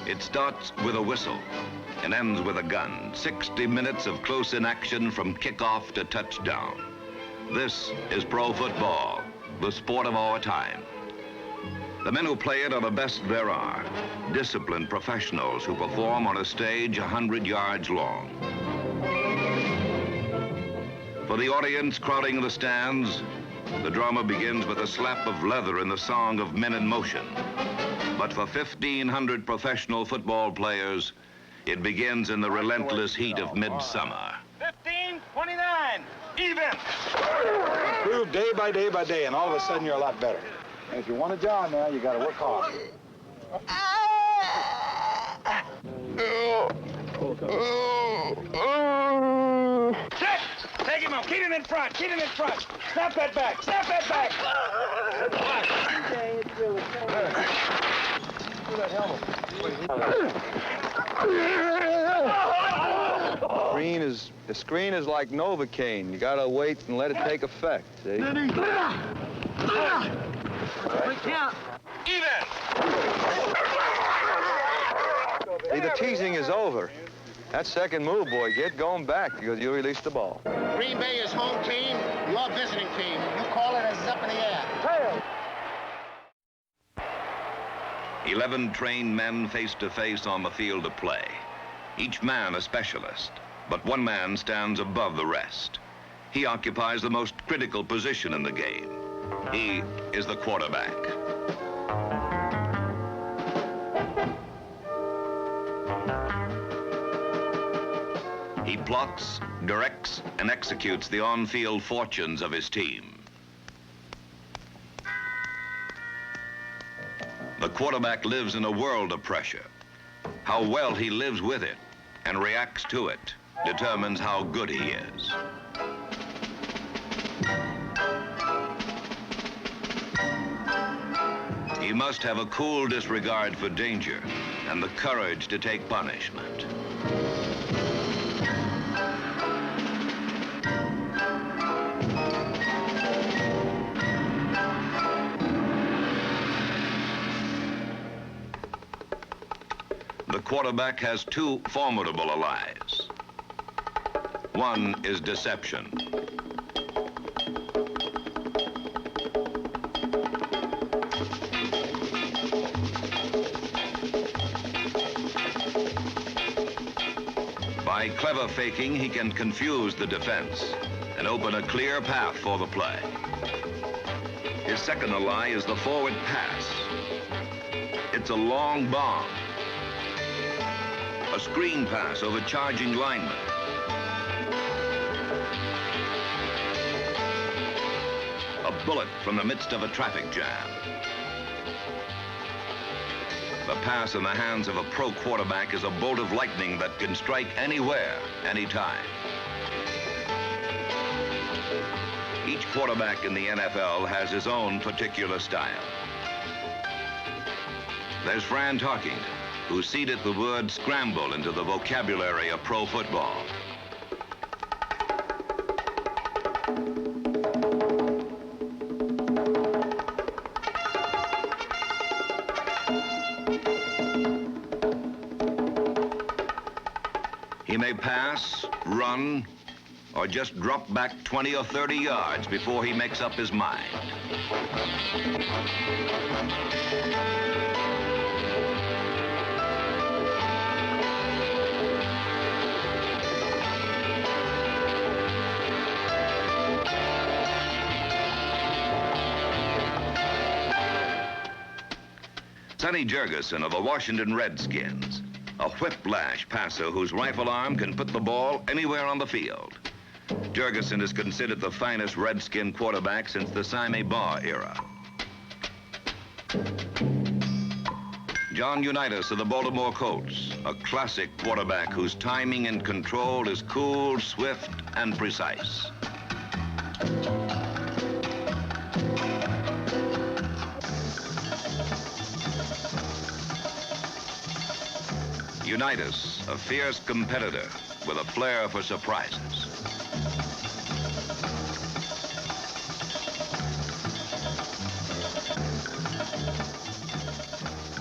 It starts with a whistle and ends with a gun. 60 minutes of close-in action from kickoff to touchdown. This is pro football, the sport of our time. The men who play it are the best there are, disciplined professionals who perform on a stage 100 yards long. For the audience crowding the stands, the drama begins with a slap of leather in the song of Men in Motion. But for 1,500 professional football players, it begins in the relentless heat of midsummer. 15-29, even. Improve day by day by day, and all of a sudden you're a lot better. And if you want a job now, you got to work hard. Set! Take him out. Keep him in front. Keep him in front. Snap that back. Snap that back. The screen is like Novocaine. You gotta wait and let it take effect, see? Even. See, the teasing is over. That second move, boy, get going back because you release the ball. Green Bay is home team, your visiting team. You call it as it's up in the air. Tail. 11 trained men face to face on the field of play. Each man a specialist, but one man stands above the rest. He occupies the most critical position in the game. He is the quarterback. He plots, directs, and executes the on-field fortunes of his team. The quarterback lives in a world of pressure. How well he lives with it and reacts to it determines how good he is. He must have a cool disregard for danger and the courage to take punishment. The quarterback has two formidable allies. One is deception. By clever faking, he can confuse the defense and open a clear path for the play. His second ally is the forward pass. It's a long bomb. A screen pass over charging linemen. A bullet from the midst of a traffic jam. The pass in the hands of a pro quarterback is a bolt of lightning that can strike anywhere, anytime. Each quarterback in the NFL has his own particular style. There's Fran Tarkenton, who seeded the word scramble into the vocabulary of pro football. He may pass, run, or just drop back 20 or 30 yards before he makes up his mind. Sonny Jurgensen of the Washington Redskins, a whiplash passer whose rifle arm can put the ball anywhere on the field. Jurgensen is considered the finest Redskin quarterback since the Sime Bar era. John Unitas of the Baltimore Colts, a classic quarterback whose timing and control is cool, swift, and precise. Unitas, a fierce competitor with a flair for surprises.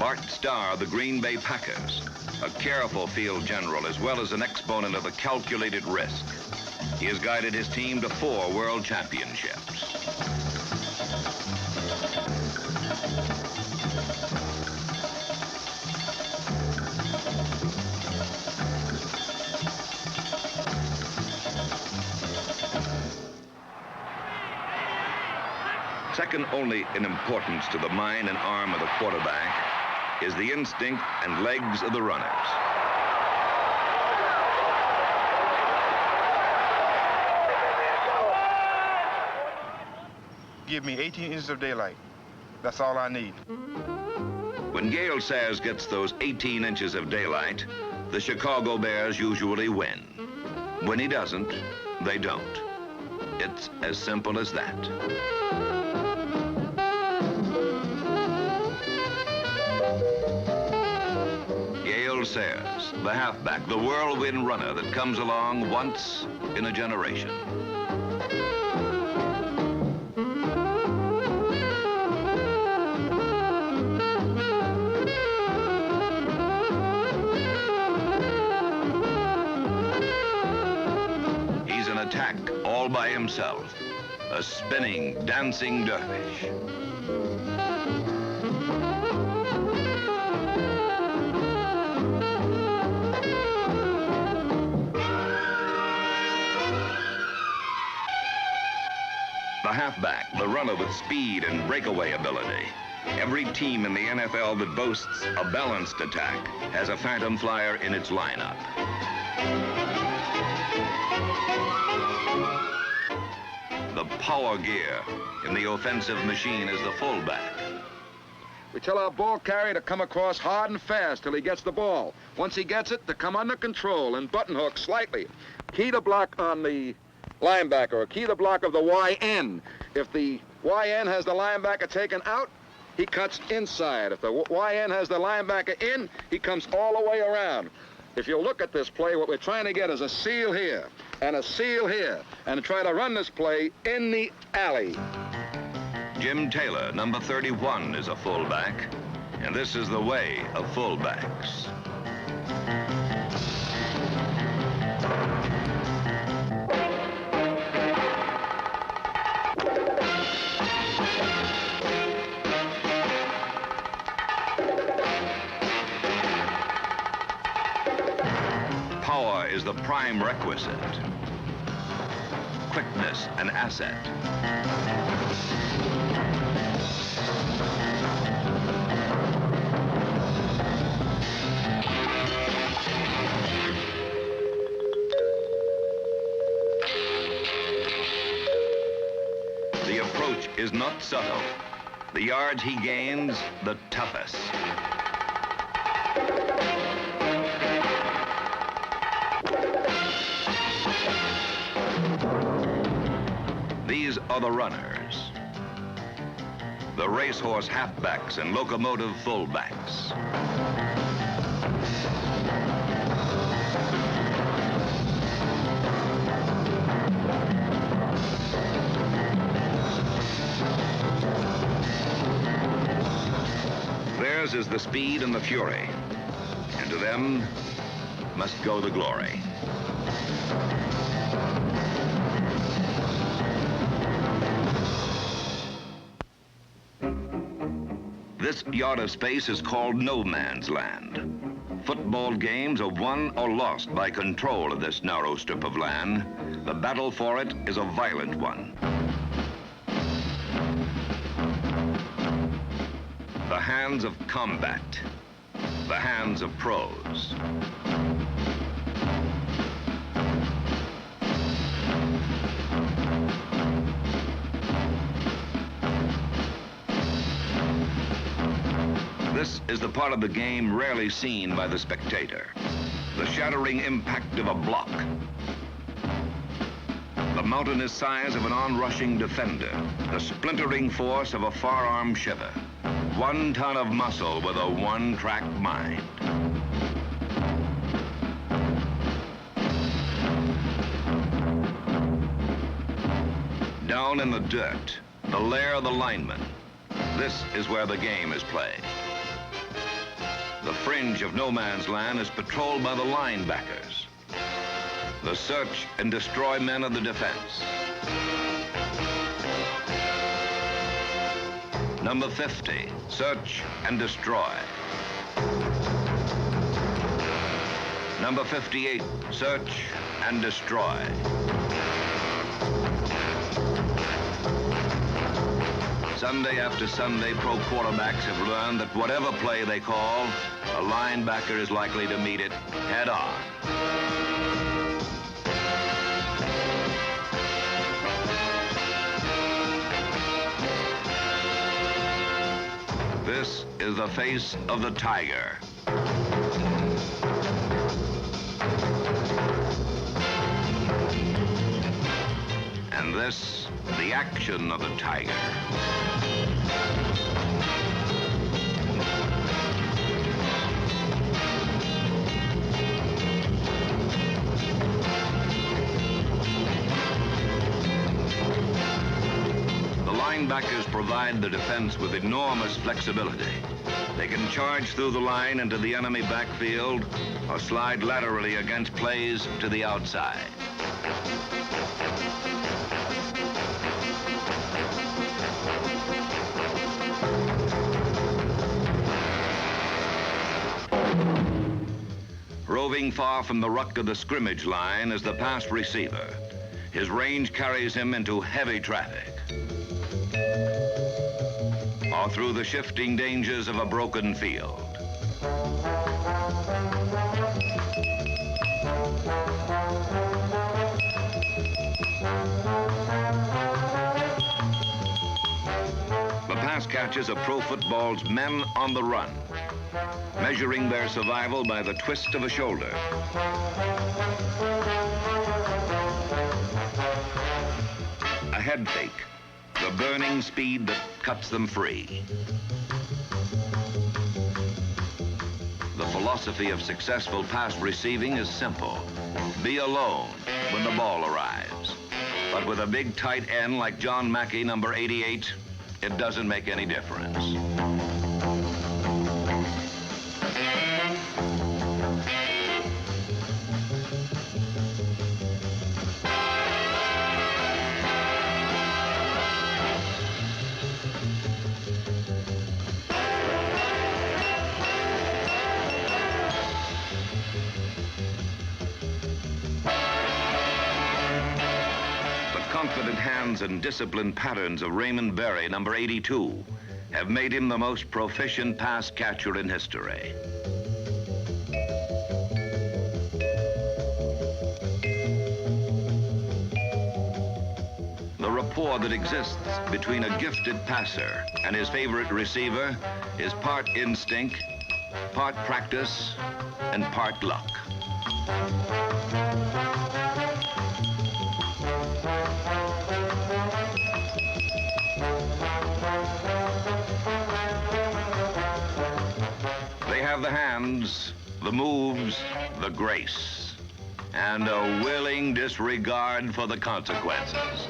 Bart Starr of the Green Bay Packers, a careful field general as well as an exponent of the calculated risk. He has guided his team to 4 world championships. Second only in importance to the mind and arm of the quarterback is the instinct and legs of the runners. Give me 18 inches of daylight. That's all I need. When Gale Sayers gets those 18 inches of daylight, the Chicago Bears usually win. When he doesn't, they don't. It's as simple as that. Gale Sayers, the halfback, the whirlwind runner that comes along once in a generation. He's an attack all by himself, a spinning, dancing dervish. The halfback, the runner with speed and breakaway ability. Every team in the NFL that boasts a balanced attack has a Phantom Flyer in its lineup. The power gear in the offensive machine is the fullback. We tell our ball carrier to come across hard and fast till he gets the ball. Once he gets it, to come under control and button hook slightly. Key the block on the linebacker, or key the block of the YN. If the YN has the linebacker taken out, he cuts inside. If the YN has the linebacker in, he comes all the way around. If you look at this play, what we're trying to get is a seal here and a seal here, and try to run this play in the alley. Jim Taylor, number 31, is a fullback, and this is the way of fullbacks. Power is the prime requisite. Quickness an asset. The approach is not subtle. The yards he gains, the toughest. These are the runners, the racehorse halfbacks and locomotive fullbacks. Theirs is the speed and the fury, and to them must go the glory. This yard of space is called no man's land. Football games are won or lost by control of this narrow strip of land. The battle for it is a violent one. The hands of combat, the hands of pros. This is the part of the game rarely seen by the spectator. The shattering impact of a block. The mountainous size of an onrushing defender. The splintering force of a forearm shiver. 1 ton of muscle with a one-track mind. Down in the dirt, the lair of the lineman. This is where the game is played. The fringe of no man's land is patrolled by the linebackers, the search and destroy men of the defense. Number 50, search and destroy. Number 58, search and destroy. Sunday after Sunday, pro quarterbacks have learned that whatever play they call, a linebacker is likely to meet it head on. This is the face of the Tiger. And this, the action of the Tiger. Linebackers provide the defense with enormous flexibility. They can charge through the line into the enemy backfield or slide laterally against plays to the outside. Roving far from the ruck of the scrimmage line is the pass receiver. His range carries him into heavy traffic, or through the shifting dangers of a broken field. The pass catches of pro football's men on the run, measuring their survival by the twist of a shoulder. A head fake, the burning speed that cuts them free. The philosophy of successful pass receiving is simple. Be alone when the ball arrives. But with a big tight end like John Mackey, number 88, it doesn't make any difference. Confident hands and disciplined patterns of Raymond Berry, number 82, have made him the most proficient pass catcher in history. The rapport that exists between a gifted passer and his favorite receiver is part instinct, part practice, and part luck. They have the hands, the moves, the grace, and a willing disregard for the consequences.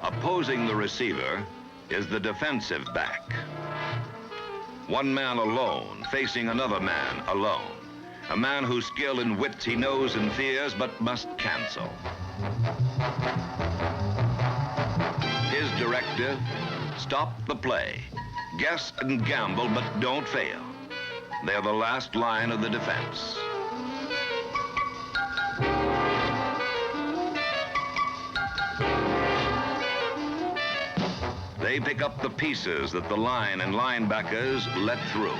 Opposing the receiver is the defensive back. One man alone facing another man alone. A man whose skill and wits he knows and fears but must cancel. His directive, stop the play. Guess and gamble, but don't fail. They're the last line of the defense. They pick up the pieces that the line and linebackers let through.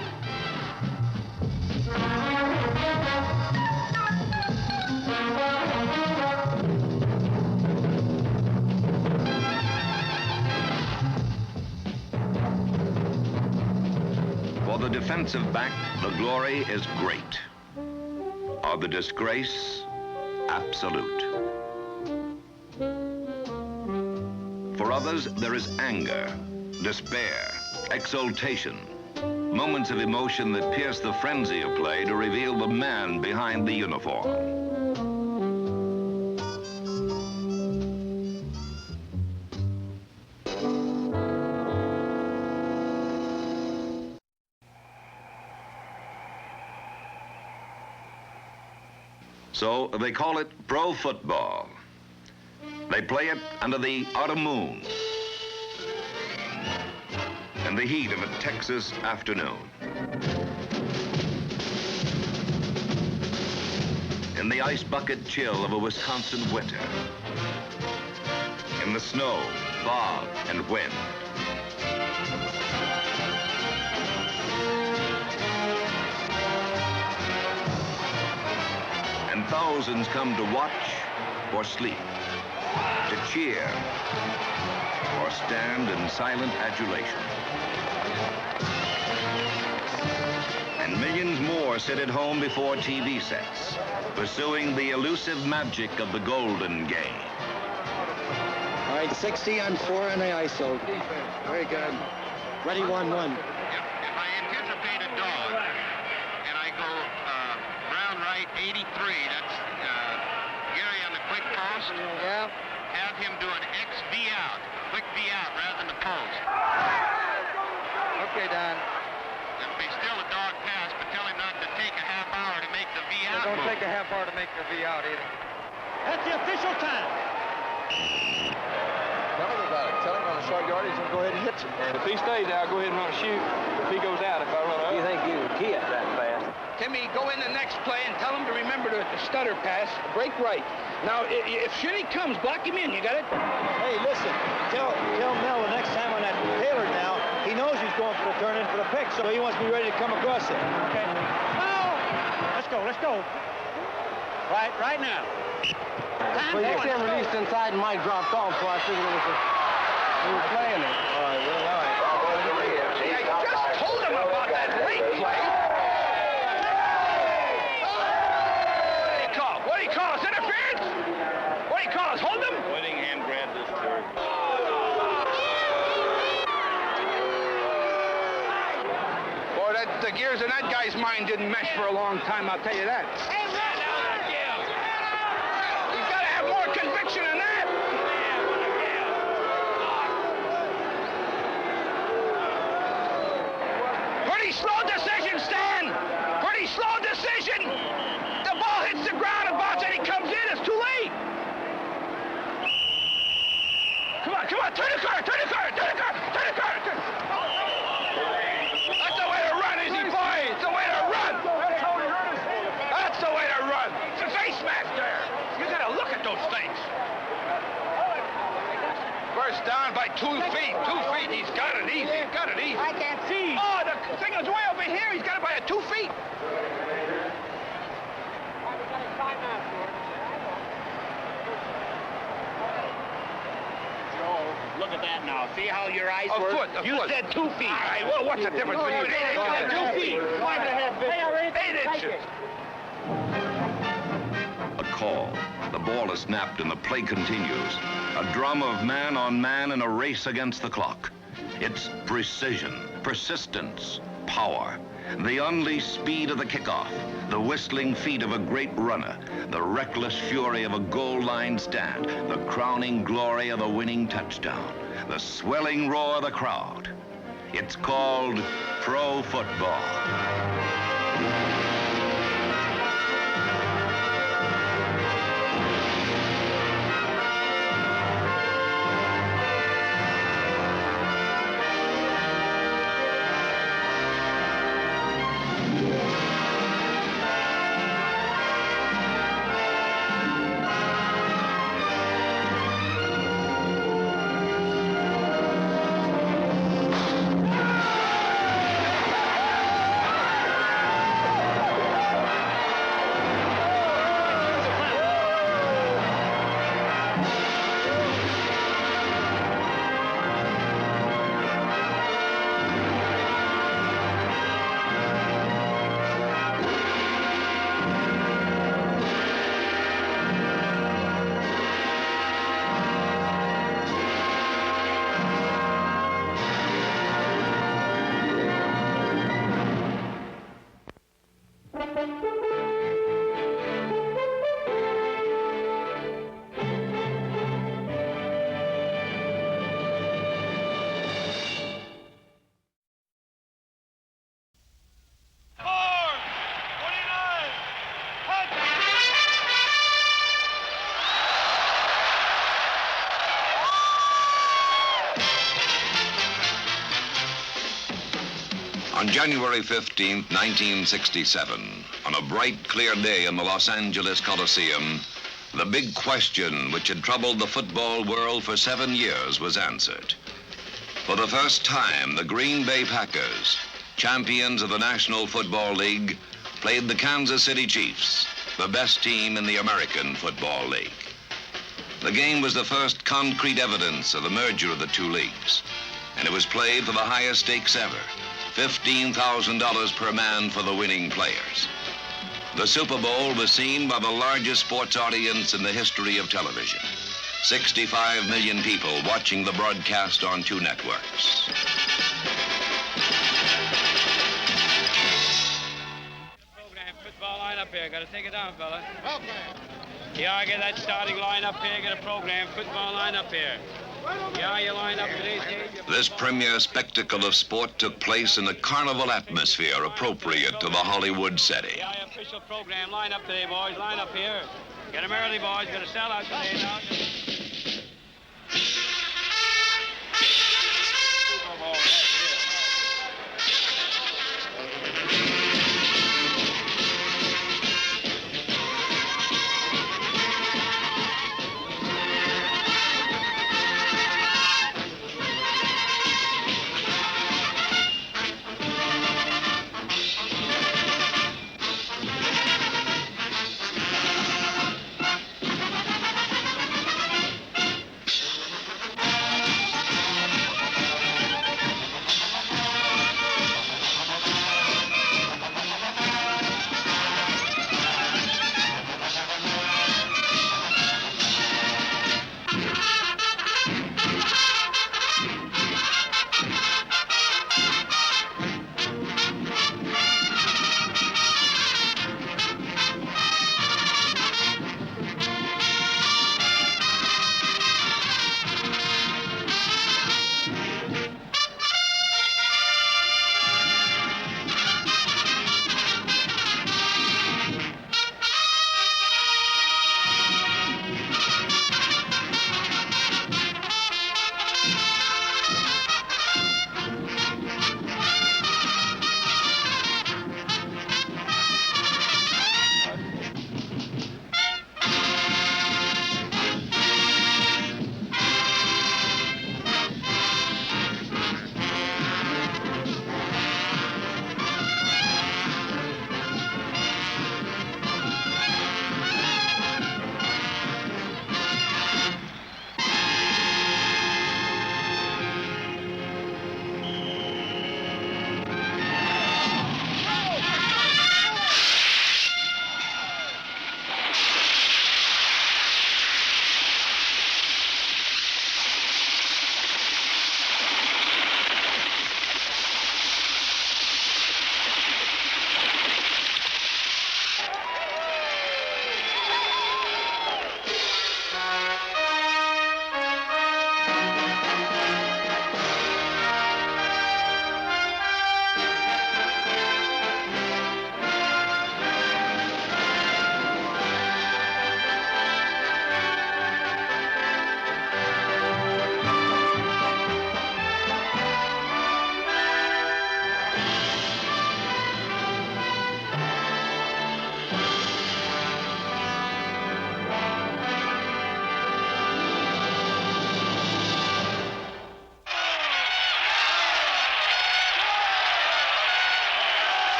For the defensive back, the glory is great. Or the disgrace, absolute. For others, there is anger, despair, exultation, moments of emotion that pierce the frenzy of play to reveal the man behind the uniform. So they call it pro football. They play it under the autumn moon, in the heat of a Texas afternoon, in the ice bucket chill of a Wisconsin winter, in the snow, fog, and wind. And thousands come to watch or sleep, to cheer or stand in silent adulation. And millions more sit at home before TV sets, pursuing the elusive magic of the golden game. All right, 60 on 4 on the ISO. Very good. Ready, 1-1. If I anticipate a dog and I go round right 83, that's Gary on the quick post. Yeah. Have him do an XV out, quick V out rather than the post. Okay, Don. It'll be still a dog pass, but tell him not to take a half hour to make the V out. Don't take a half hour to make the V out either. That's the official time. Tell him about it. Tell him on the short yardage and go ahead and hit him. And if he stays out, go ahead and run a shoot. If he goes out, if I run up. You think you can key it that fast? Timmy, go in the next play and tell him to remember to the stutter pass, break right. Now, if Shinny comes, block him in. You got it? Hey, listen, tell Mel the next time on that Taylor now, he knows he's going for the turn in for the pick, so he wants to be ready to come across it. Okay. Oh! Let's go. Right now. Well, you can't release inside and Mike dropped off, so I figured we were playing it. All right, well, all right. Hey, I just told him about that late play. What do you call us? Interference? What do you call us? Hold him? Whittingham grabbed this turn. Boy, the gears in that guy's mind didn't mesh for a long time, I'll tell you that. He's got to have more conviction than that. Pretty slow decision, Stan. Pretty slow decision. The ball hits the ground and bounces and he comes in. It's too late. Come on. Turn the car. That's the way to run, Izzy boy. It's the way to run. That's the way to run. It's a face mask there. You got to look at those things. First down by 2 feet. 2 feet. He's got it easy. I can't see. Oh, the signal's way over here. He's got it by 2 feet. Look at that now. See how your eyes A were? foot. You said 2 feet. All right, well, what's the difference between 8 inches and 2 feet? 8 inches. A call. The ball is snapped and the play continues. A drum of man on man in a race against the clock. It's precision, persistence, power. The unleashed speed of the kickoff, the whistling feet of a great runner, the reckless fury of a goal line stand, the crowning glory of a winning touchdown, the swelling roar of the crowd. It's called pro football. January 15th, 1967, on a bright, clear day in the Los Angeles Coliseum, the big question which had troubled the football world for 7 years was answered. For the first time, the Green Bay Packers, champions of the National Football League, played the Kansas City Chiefs, the best team in the American Football League. The game was the first concrete evidence of the merger of the two leagues, and it was played for the highest stakes ever, $15,000 per man for the winning players. The Super Bowl was seen by the largest sports audience in the history of television. 65 million people watching the broadcast on 2 networks. Program, football line up here. Got to take it down, fella. Okay. Yeah, get that starting line up here. Get a program, football line up here. Yeah, you line up today's game. This premier spectacle of sport took place in a carnival atmosphere appropriate to the Hollywood setting. Yeah, official program. Line up today, boys. Line up here. Get 'em early, boys. Got to sell out today now. Super Bowl, that's it.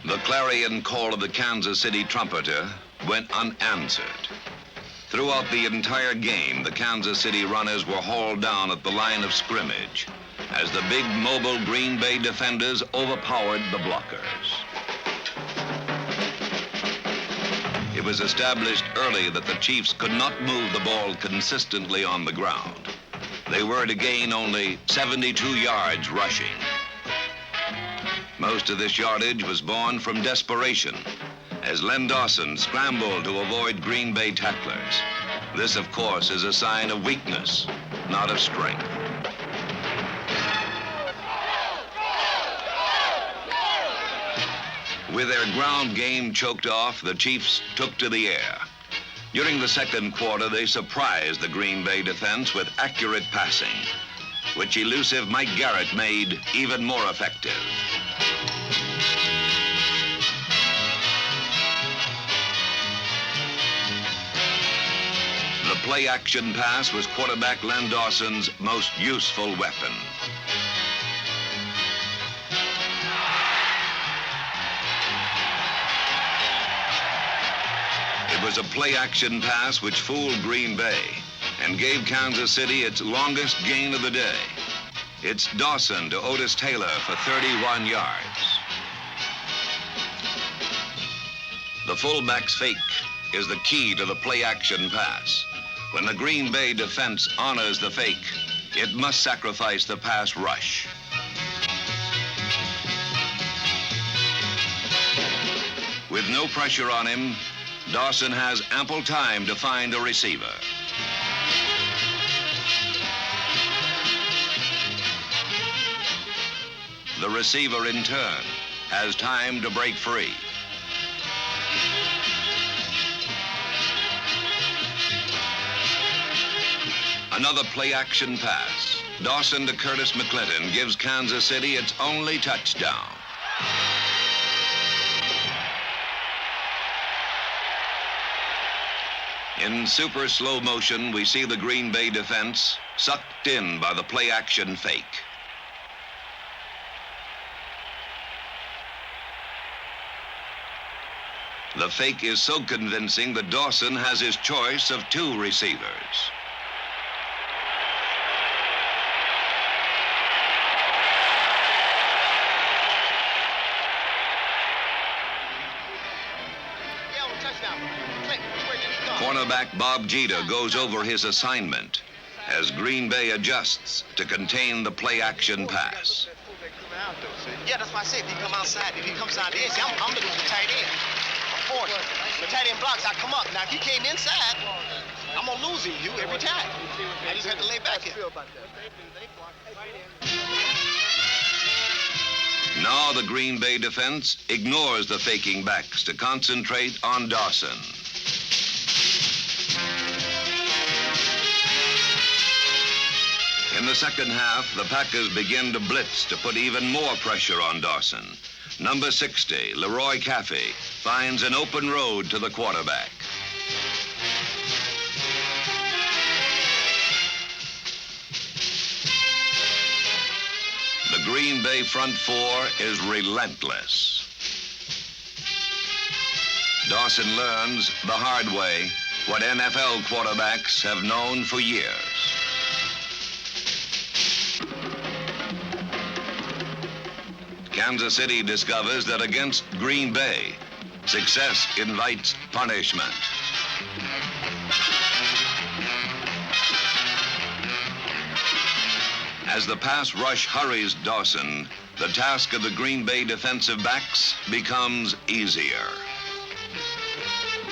The clarion call of the Kansas City trumpeter went unanswered. Throughout the entire game, the Kansas City runners were hauled down at the line of scrimmage as the big mobile Green Bay defenders overpowered the blockers. It was established early that the Chiefs could not move the ball consistently on the ground. They were to gain only 72 yards rushing. Most of this yardage was born from desperation, as Len Dawson scrambled to avoid Green Bay tacklers. This, of course, is a sign of weakness, not of strength. With their ground game choked off, the Chiefs took to the air. During the second quarter, they surprised the Green Bay defense with accurate passing, which elusive Mike Garrett made even more effective. The play-action pass was quarterback Len Dawson's most useful weapon. It was a play-action pass which fooled Green Bay and gave Kansas City its longest gain of the day. It's Dawson to Otis Taylor for 31 yards. The fullback's fake is the key to the play-action pass. When the Green Bay defense honors the fake, it must sacrifice the pass rush. With no pressure on him, Dawson has ample time to find a receiver. The receiver, in turn, has time to break free. Another play-action pass. Dawson to Curtis McClinton gives Kansas City its only touchdown. In super slow motion, we see the Green Bay defense sucked in by the play-action fake. The fake is so convincing that Dawson has his choice of two receivers. Cornerback Bob Jeter goes over his assignment as Green Bay adjusts to contain the play-action pass. Yeah, that's why I said if he come outside, if he comes out there, see, I'm looking for tight end. I'm 40. The tight end blocks, I come up. Now, if he came inside, I'm going to lose him, Hugh, every time. I just have to lay back here. Now the Green Bay defense ignores the faking backs to concentrate on Dawson. In the second half, the Packers begin to blitz to put even more pressure on Dawson. Number 60, Leroy Caffey, finds an open road to the quarterback. The Green Bay front four is relentless. Dawson learns the hard way what NFL quarterbacks have known for years. Kansas City discovers that against Green Bay, success invites punishment. As the pass rush hurries Dawson, the task of the Green Bay defensive backs becomes easier.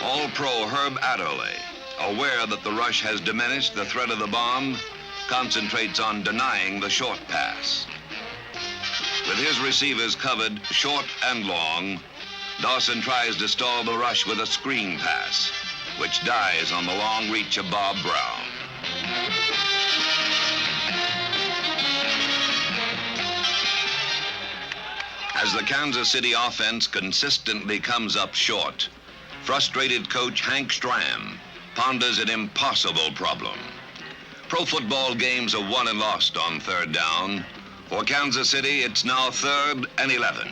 All-Pro Herb Adderley, aware that the rush has diminished the threat of the bomb, concentrates on denying the short pass. With his receivers covered short and long, Dawson tries to stall the rush with a screen pass, which dies on the long reach of Bob Brown. As the Kansas City offense consistently comes up short, frustrated coach Hank Stram ponders an impossible problem. Pro football games are won and lost on third down. For Kansas City, it's now 3rd and 11.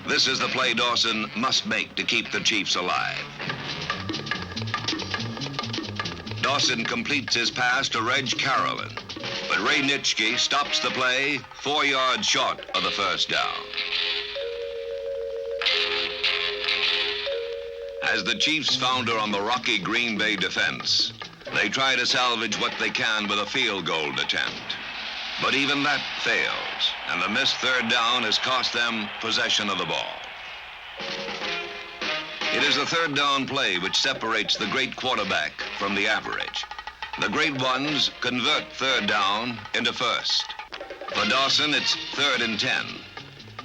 This is the play Dawson must make to keep the Chiefs alive. Dawson completes his pass to Reg Carolyn, but Ray Nitschke stops the play 4 yards short of the first down. As the Chiefs founder on the rocky Green Bay defense, they try to salvage what they can with a field goal attempt. But even that fails, and the missed third down has cost them possession of the ball. It is the third down play which separates the great quarterback from the average. The great ones convert third down into first. For Dawson, it's 3rd and 10.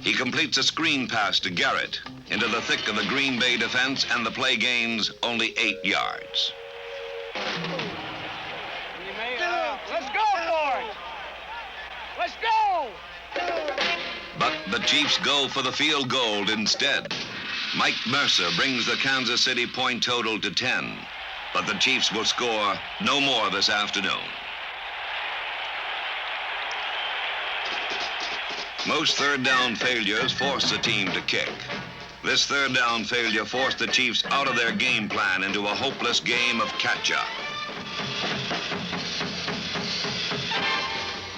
He completes a screen pass to Garrett into the thick of the Green Bay defense, and the play gains only 8 yards. Let's go for it! Let's go! But the Chiefs go for the field goal instead. Mike Mercer brings the Kansas City point total to 10, but the Chiefs will score no more this afternoon. Most third down failures force the team to kick. This third down failure forced the Chiefs out of their game plan into a hopeless game of catch-up.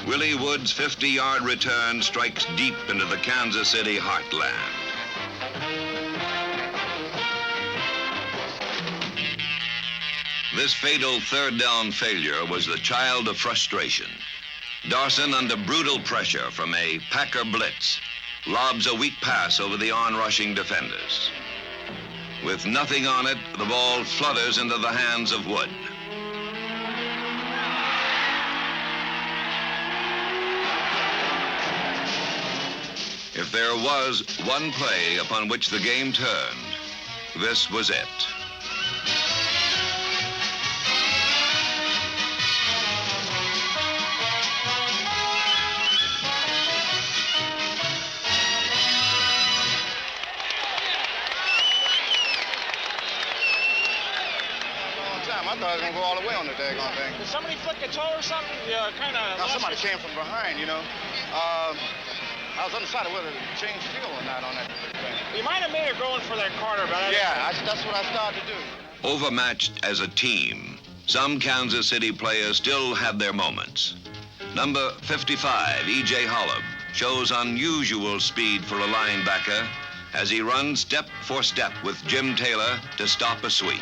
Willie Wood's 50-yard return strikes deep into the Kansas City heartland. This fatal third down failure was the child of frustration. Dawson, under brutal pressure from a Packer blitz, lobs a weak pass over the on-rushing defenders. With nothing on it, the ball flutters into the hands of Wood. If there was one play upon which the game turned, this was it. I thought I was going to go all the way on the daggone thing. Did somebody flick a toe or something? Yeah, kind of. Now, somebody came from behind, you know. I was undecided whether to change field or not on that thing. You might have made her going for that corner, but that's what I started to do. Overmatched as a team, some Kansas City players still had their moments. Number 55, E.J. Holub, shows unusual speed for a linebacker as he runs step for step with Jim Taylor to stop a sweep.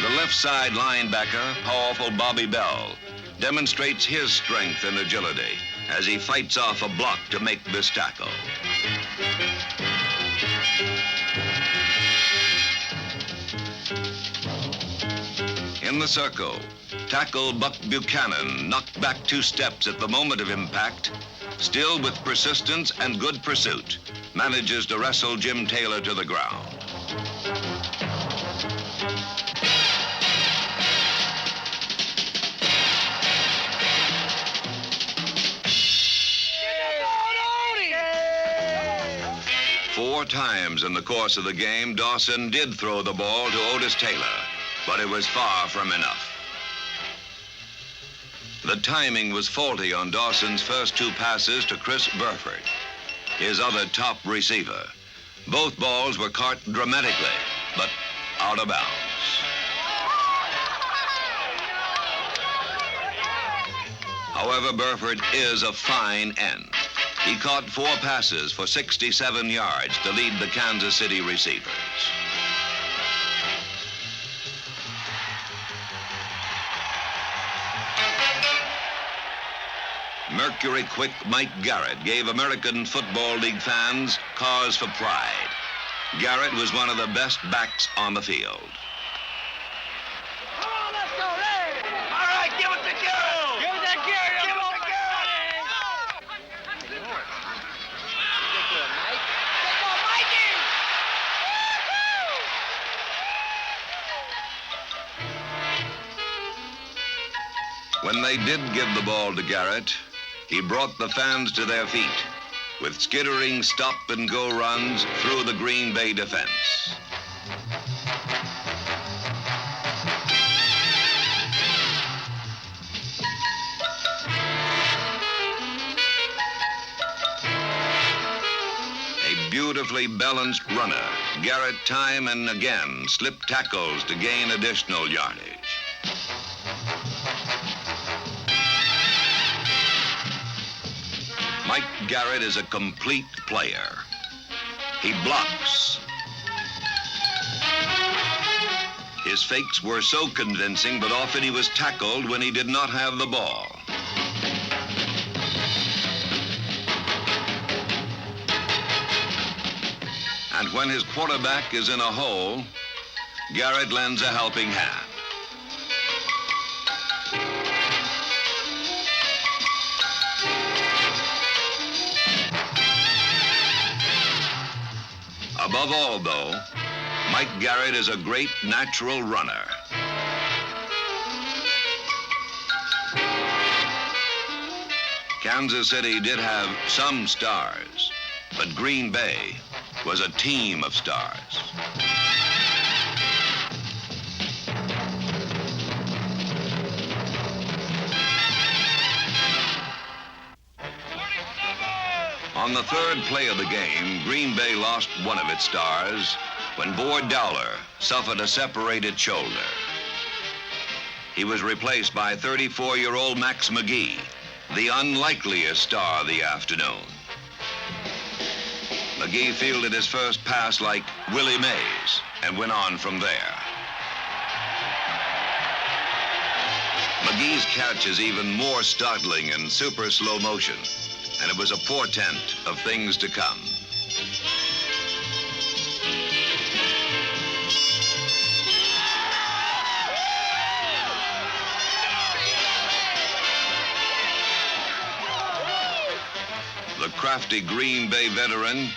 The left side linebacker, powerful Bobby Bell, demonstrates his strength and agility as he fights off a block to make this tackle. In the circle, tackle Buck Buchanan knocked back 2 steps at the moment of impact, still with persistence and good pursuit, manages to wrestle Jim Taylor to the ground. Four times in the course of the game, Dawson did throw the ball to Otis Taylor, but it was far from enough. The timing was faulty on Dawson's first 2 passes to Chris Burford, his other top receiver. Both balls were caught dramatically, but out of bounds. However, Burford is a fine end. He caught 4 passes for 67 yards to lead the Kansas City receivers. Mercury quick Mike Garrett gave American Football League fans cause for pride. Garrett was one of the best backs on the field. Come on, let's go, hey! All right, give it to Garrett! Give it to Garrett! Give it to Garrett! When they did give the ball to Garrett, he brought the fans to their feet with skittering stop-and-go runs through the Green Bay defense. A beautifully balanced runner, Garrett time and again slipped tackles to gain additional yardage. Mike Garrett is a complete player. He blocks. His fakes were so convincing, but often he was tackled when he did not have the ball. And when his quarterback is in a hole, Garrett lends a helping hand. Above all, though, Mike Garrett is a great natural runner. Kansas City did have some stars, but Green Bay was a team of stars. On the third play of the game, Green Bay lost one of its stars when Boyd Dowler suffered a separated shoulder. He was replaced by 34-year-old Max McGee, the unlikeliest star of the afternoon. McGee fielded his first pass like Willie Mays and went on from there. McGee's catch is even more startling in super slow motion, and it was a portent of things to come. The crafty Green Bay veteran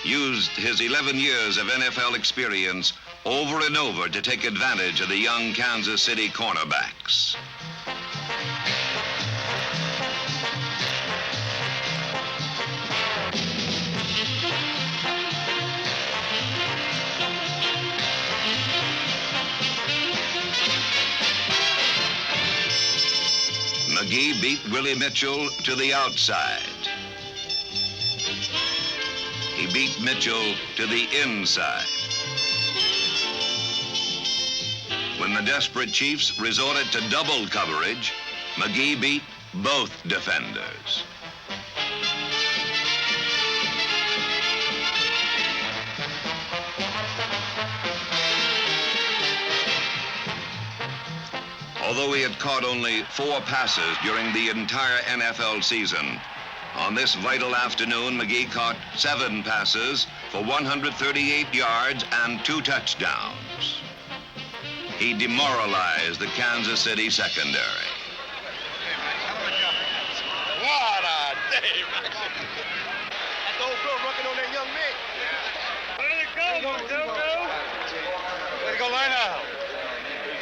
used his 11 years of NFL experience over and over to take advantage of the young Kansas City cornerbacks. McGee beat Willie Mitchell to the outside. He beat Mitchell to the inside. When the desperate Chiefs resorted to double coverage, McGee beat both defenders. Although he had caught only 4 passes during the entire NFL season, on this vital afternoon, McGee caught 7 passes for 138 yards and 2 touchdowns. He demoralized the Kansas City secondary. What a day, Max. That's the old girl working on that young man. Let it go, Go. Let it go line out.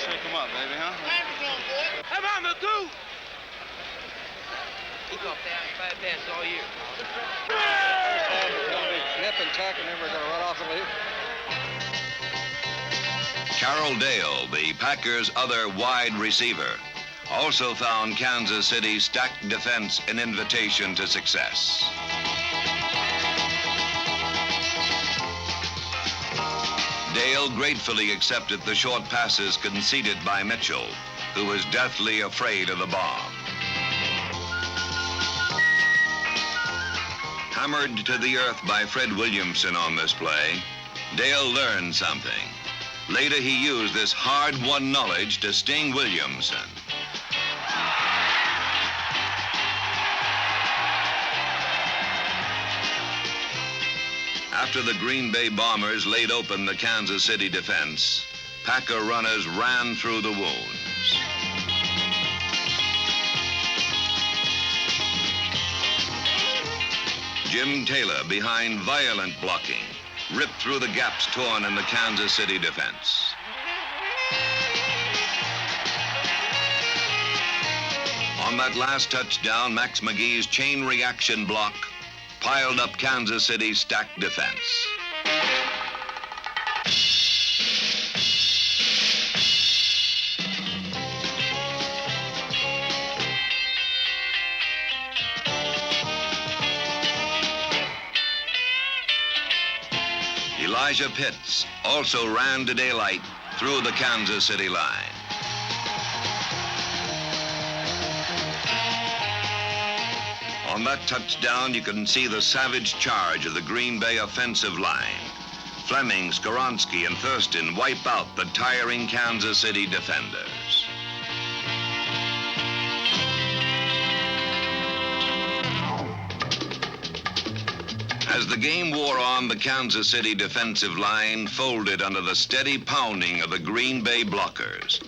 Shake him up, baby, huh? Come on, Magoo. He got down 5 passes all year. It's going to be snip and tuck, and then we're going to run off the lead. Carroll Dale, the Packers' other wide receiver, also found Kansas City's stacked defense an invitation to success. Dale gratefully accepted the short passes conceded by Mitchell, who was deathly afraid of the bomb. Hammered to the earth by Fred Williamson on this play, Dale learned something. Later, he used this hard-won knowledge to sting Williamson. After the Green Bay Bombers laid open the Kansas City defense, Packer runners ran through the wounds. Jim Taylor, behind violent blocking, ripped through the gaps torn in the Kansas City defense. On that last touchdown, Max McGee's chain reaction block piled up Kansas City's stacked defense. Elijah Pitts also ran to daylight through the Kansas City line. On that touchdown, you can see the savage charge of the Green Bay offensive line. Fleming, Skoronski, and Thurston wipe out the tiring Kansas City defenders. As the game wore on, the Kansas City defensive line folded under the steady pounding of the Green Bay blockers.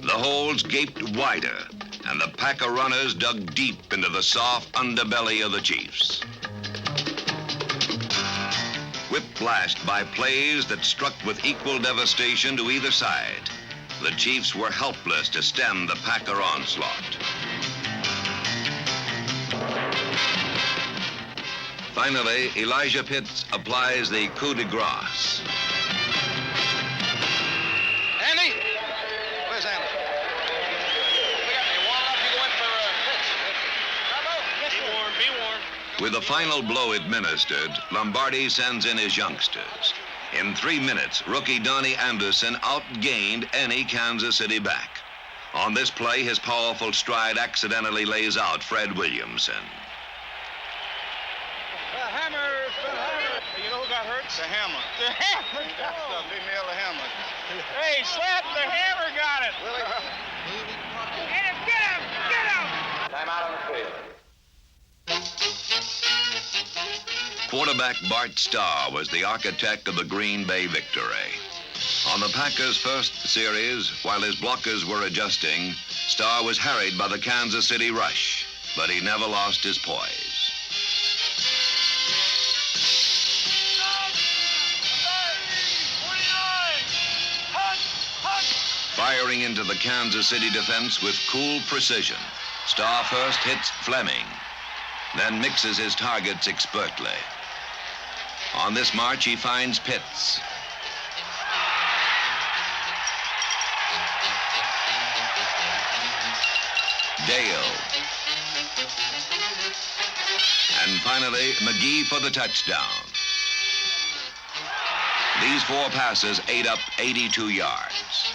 The holes gaped wider, and the Packer runners dug deep into the soft underbelly of the Chiefs. whiplashed by plays that struck with equal devastation to either side. The Chiefs were helpless to stem the Packer onslaught. Finally, Elijah Pitts applies the coup de grace. Andy? Where's Andy? We got me warming up. You go in for pitch. Bravo. Yes, be warm, be warm. With the final blow administered, Lombardi sends in his youngsters. In 3 minutes, rookie Donnie Anderson outgained any Kansas City back. On this play, his powerful stride accidentally lays out Fred Williamson. The hammer. You know who got hurt? The hammer. The hammer. They nailed the hammer. Hey, Slap, the hammer got it. Willie. Get him, get him, get him. Time out on the field. Quarterback Bart Starr was the architect of the Green Bay victory. On the Packers' first series, while his blockers were adjusting, Starr was harried by the Kansas City rush, but he never lost his poise. Firing into the Kansas City defense with cool precision, Starr first hits Fleming, then mixes his targets expertly. On this march, he finds Pitts. Dale. And finally, McGee for the touchdown. These 4 passes ate up 82 yards.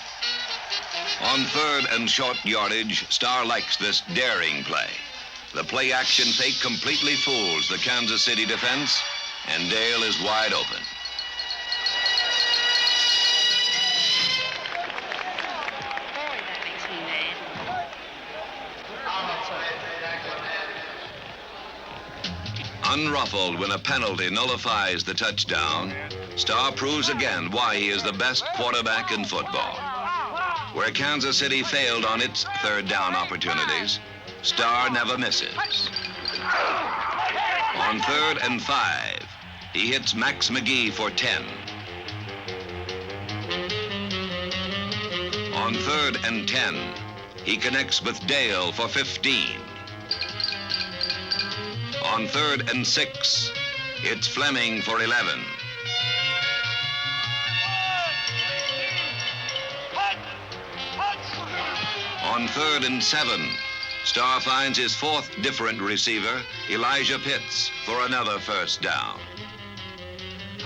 On third and short yardage, Starr likes this daring play. The play-action fake completely fools the Kansas City defense, and Dale is wide open. Boy, that makes me mad. Unruffled when a penalty nullifies the touchdown, Starr proves again why he is the best quarterback in football. Where Kansas City failed on its third down opportunities, Starr never misses. On 3rd and 5, he hits Max McGee for 10. On 3rd and 10, he connects with Dale for 15. On 3rd and 6, it's Fleming for 11. On 3rd and 7, Starr finds his 4th different receiver, Elijah Pitts, for another first down.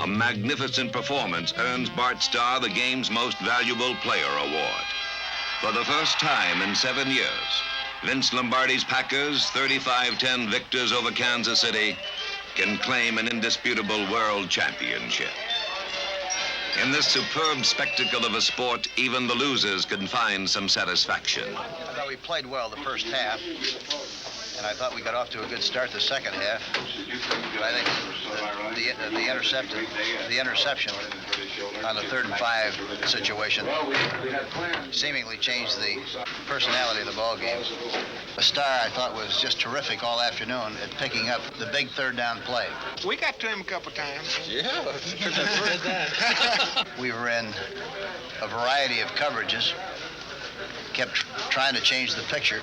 A magnificent performance earns Bart Starr the game's most valuable player award. For the first time in 7 years, Vince Lombardi's Packers, 35-10 victors over Kansas City, can claim an indisputable world championship. In this superb spectacle of a sport, even the losers can find some satisfaction. I thought we played well the first half, and I thought we got off to a good start the second half. But I think the interception on the 3rd and 5 situation seemingly changed the personality of the ball game. Starr, I thought, was just terrific all afternoon at picking up the big 3rd down play. We got to him a couple times. Yeah. We were in a variety of coverages, kept trying to change the picture,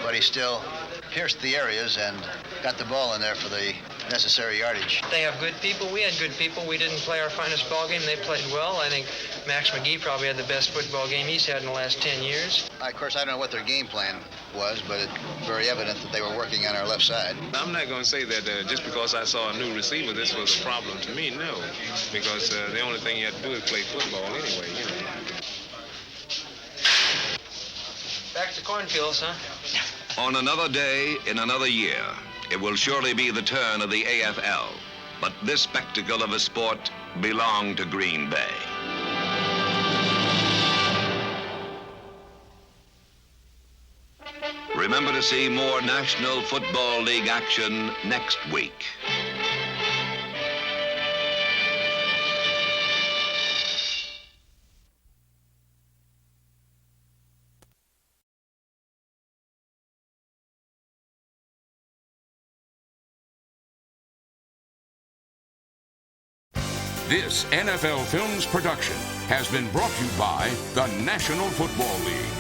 but he still pierced the areas and got the ball in there for the necessary yardage. They have good people. We had good people. We didn't play our finest ball game. They played well. I think Max McGee probably had the best football game he's had in the last 10 years. Of course, I don't know what their game plan was, but it's very evident that they were working on our left side. I'm not going to say that just because I saw a new receiver, this was a problem to me. No, because the only thing you have to do is play football anyway, you know. Back to cornfields, huh? On another day, in another year, it will surely be the turn of the AFL. But this spectacle of a sport belonged to Green Bay. Remember to see more National Football League action next week. This NFL Films production has been brought to you by the National Football League.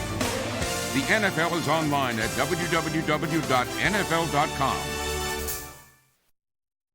The NFL is online at www.nfl.com.